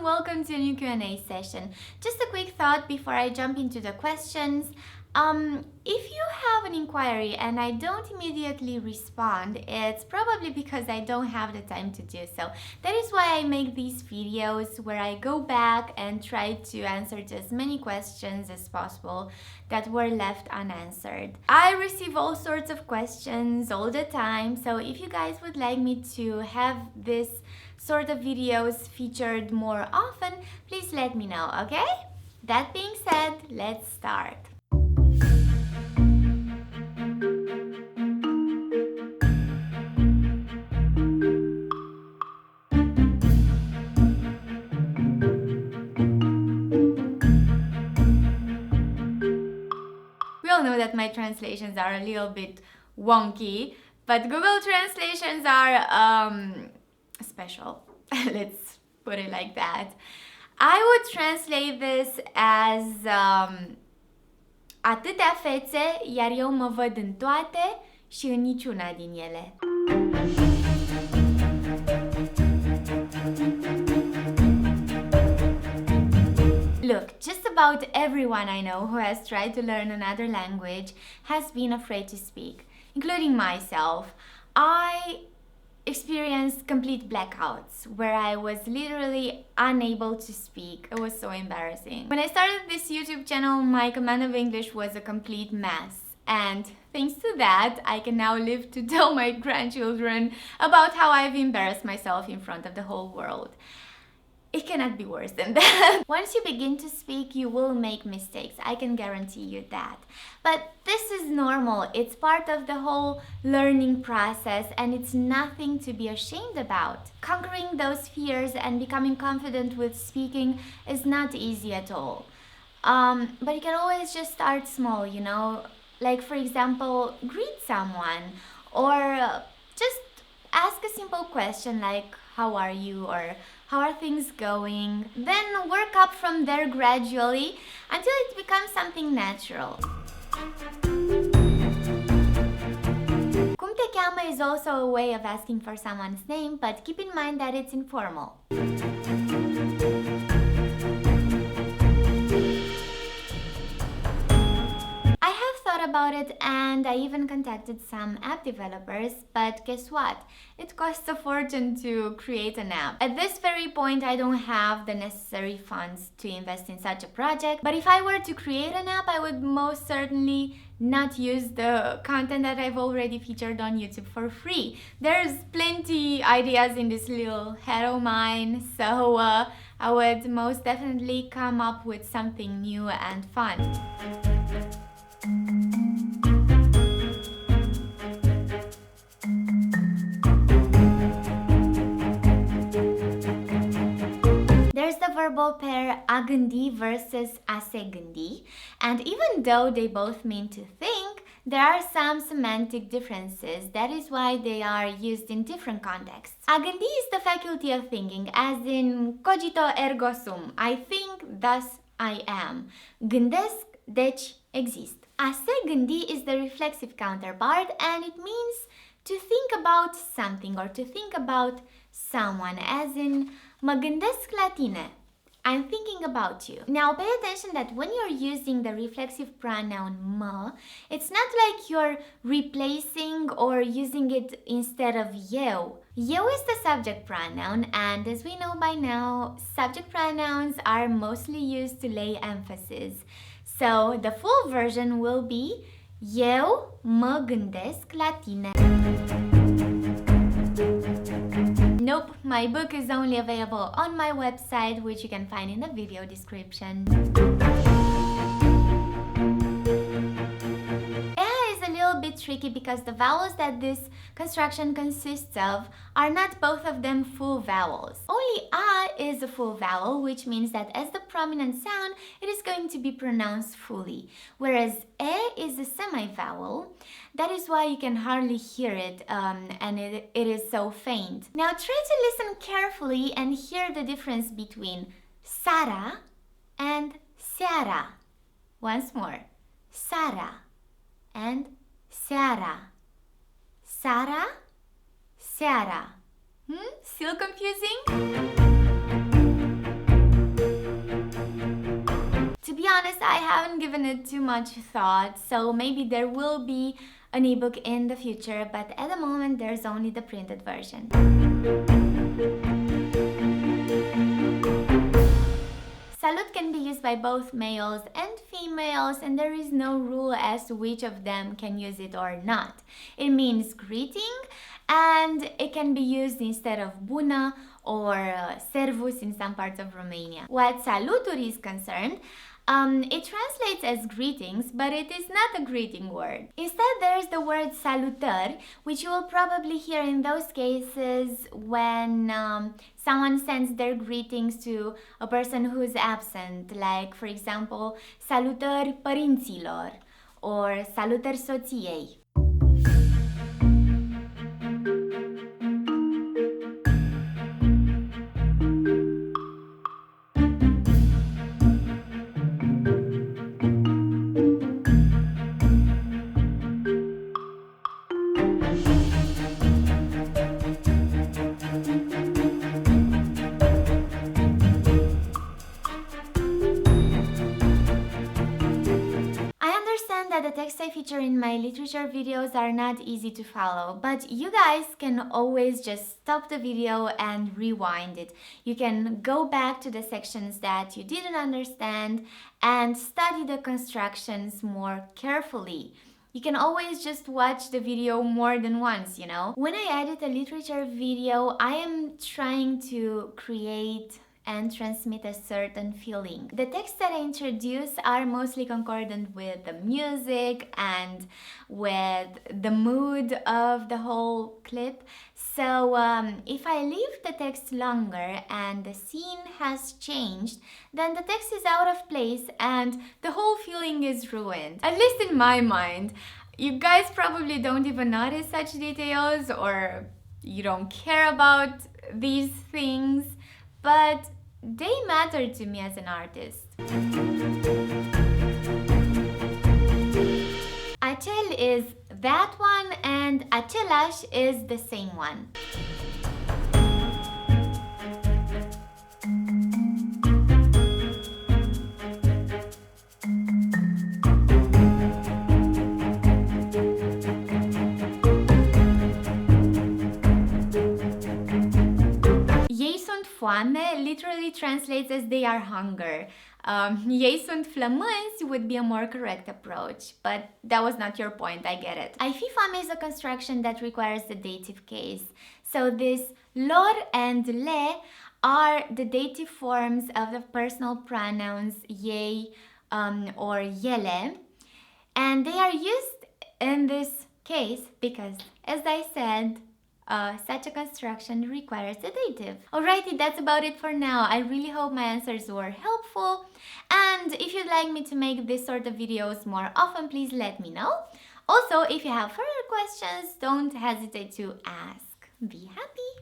and welcome to a new Q&A session. Just a quick thought before I jump into the questions. If you have an inquiry and I don't immediately respond, it's probably because I don't have the time to do so. That is why I make these videos where I go back and try to answer to as many questions as possible that were left unanswered. I receive all sorts of questions all the time, so if you guys would like me to have this sort of videos featured more often, please let me know, okay? That being said, let's start. We all know that my translations are a little bit wonky, but Google translations are special. Let's put it like that. I would translate this as atâtea fețe, iar eu mă văd în toate și în niciuna din ele. Look, just about everyone I know who has tried to learn another language has been afraid to speak, including myself. I experienced complete blackouts where I was literally unable to speak. It was so embarrassing. When I started this YouTube channel, my command of English was a complete mess. And thanks to that, I can now live to tell my grandchildren about how I've embarrassed myself in front of the whole world. It cannot be worse than that. Once you begin to speak, you will make mistakes. I can guarantee you that. But this is normal. It's part of the whole learning process and it's nothing to be ashamed about. Conquering those fears and becoming confident with speaking is not easy at all. But you can always just start small, you know? Like, for example, greet someone or just ask a simple question like, how are you? Or how are things going? Then work up from there gradually until it becomes something natural. Cum te cheamă is also a way of asking for someone's name, but keep in mind that it's informal. About it, and I even contacted some app developers, but guess what? It costs a fortune to create an app. At this very point, I don't have the necessary funds to invest in such a project, but if I were to create an app, I would most certainly not use the content that I've already featured on YouTube for free. There's plenty ideas in this little head of mine, so I would most definitely come up with something new and fun. There's the verbal pair a gândi versus a se gândi, and even though they both mean to think, there are some semantic differences. That is why they are used in different contexts. A gândi is the faculty of thinking, as in cogito ergo sum, I think, thus I am. Gândesc, deci exist. A se gândi is the reflexive counterpart, and it means to think about something or to think about someone, as in mă gândesc la tine. I'm thinking about you. Now pay attention that when you're using the reflexive pronoun mă, it's not like you're replacing or using it instead of eu. Eu is the subject pronoun, and as we know by now, subject pronouns are mostly used to lay emphasis. So the full version will be eu mă gândesc la tine. Nope, my book is only available on my website, which you can find in the video description. A bit tricky because the vowels that this construction consists of are not both of them full vowels. Only a is a full vowel, which means that as the prominent sound, it is going to be pronounced fully, whereas e is a semi-vowel. That is why you can hardly hear it, and it is so faint. Now try to listen carefully and hear the difference between Sara and seara. Once more, Sara and seara. Sara, seara. Still confusing? haven't given it too much thought, so maybe there will be an ebook in the future, but at the moment there's only the printed version. Salut can be used by both males and females, and there is no rule as to which of them can use it or not. It means greeting, and it can be used instead of bună or servus in some parts of Romania. What saluturi is concerned, it translates as greetings, but it is not a greeting word. Instead, there's the word salutări, which you will probably hear in those cases when someone sends their greetings to a person who is absent, like, for example, salutări părinților or salutări soției. That the texts I feature in my literature videos are not easy to follow, but you guys can always just stop the video and rewind it. You can go back to the sections that you didn't understand and study the constructions more carefully. You can always just watch the video more than once, you know? When I edit a literature video, I am trying to create and transmit a certain feeling. The texts that I introduce are mostly concordant with the music and with the mood of the whole clip. So if I leave the text longer and the scene has changed, then the text is out of place and the whole feeling is ruined. At least in my mind. You guys probably don't even notice such details, or you don't care about these things, but they matter to me as an artist. Acel is that one and același is the same one. Foame literally translates as they are hunger. Ei sunt flămânzi would be a more correct approach, but that was not your point, I get it. Ai fi foame is a construction that requires the dative case. So this lor and le are the dative forms of the personal pronouns ei or ele, and they are used in this case because, as I said, such a construction requires the dative. Alrighty, that's about it for now. I really hope my answers were helpful, and if you'd like me to make this sort of videos more often, please let me know. Also, if you have further questions, don't hesitate to ask. Be happy!